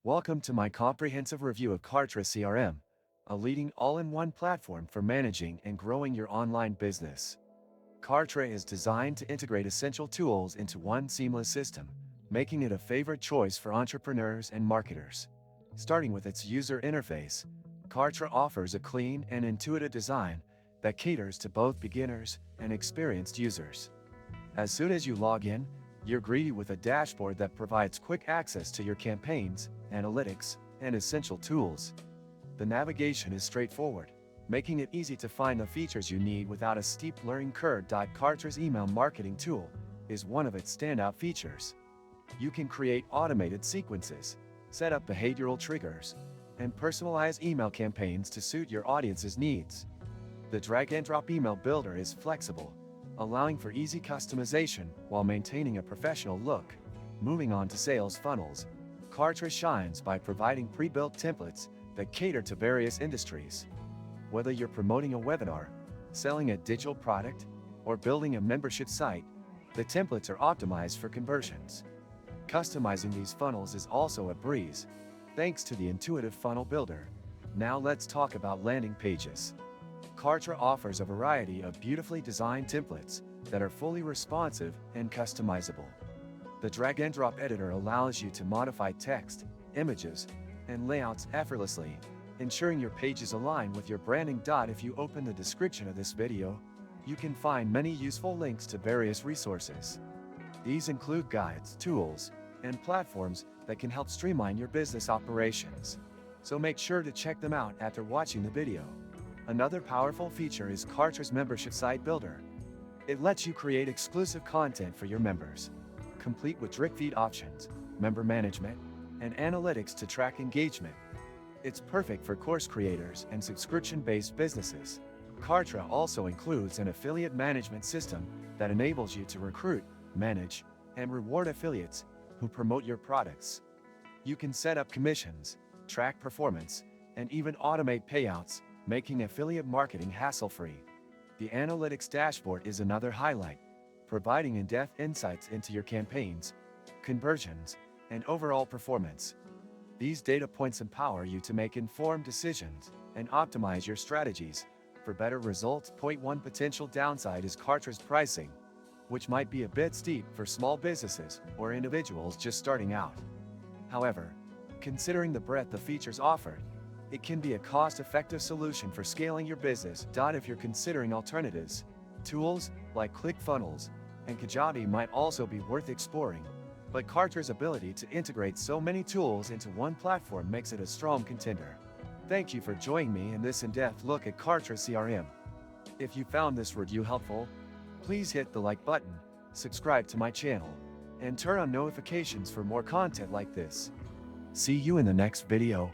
Welcome to my comprehensive review of Kartra CRM, a leading all-in-one platform for managing and growing your online business. Kartra is designed to integrate essential tools into one seamless system, making it a favorite choice for entrepreneurs and marketers. Starting with its user interface, Kartra offers a clean and intuitive design that caters to both beginners and experienced users. As soon as you log in, you're greeted with a dashboard that provides quick access to your campaigns, analytics, and essential tools. The navigation is straightforward, making it easy to find the features you need without a steep learning curve. Kartra's email marketing tool is one of its standout features. You can create automated sequences, set up behavioral triggers, and personalize email campaigns to suit your audience's needs. The drag-and-drop email builder is flexible, allowing for easy customization while maintaining a professional look. Moving on to sales funnels, Kartra shines by providing pre-built templates that cater to various industries. Whether you're promoting a webinar, selling a digital product, or building a membership site, the templates are optimized for conversions. Customizing these funnels is also a breeze, thanks to the intuitive funnel builder. Now let's talk about landing pages. Kartra offers a variety of beautifully designed templates that are fully responsive and customizable. The drag-and-drop editor allows you to modify text, images, and layouts effortlessly, ensuring your pages align with your branding. If you open the description of this video, you can find many useful links to various resources. These include guides, tools, and platforms that can help streamline your business operations. So make sure to check them out after watching the video. Another powerful feature is Kartra's membership site builder. It lets you create exclusive content for your members, complete with drip feed options, member management, and analytics to track engagement. It's perfect for course creators and subscription-based businesses. Kartra also includes an affiliate management system that enables you to recruit, manage, and reward affiliates who promote your products. You can set up commissions, track performance, and even automate payouts, making affiliate marketing hassle-free. The analytics dashboard is another highlight, providing in-depth insights into your campaigns, conversions, and overall performance. These data points empower you to make informed decisions and optimize your strategies for better results. One potential downside is Kartra's pricing, which might be a bit steep for small businesses or individuals just starting out. However, considering the breadth of features offered, it can be a cost-effective solution for scaling your business. If you're considering alternatives, tools like ClickFunnels and Kajabi might also be worth exploring, but Kartra's ability to integrate so many tools into one platform makes it a strong contender. Thank you for joining me in this in-depth look at Kartra CRM. If you found this review helpful, please hit the like button, subscribe to my channel, and turn on notifications for more content like this. See you in the next video.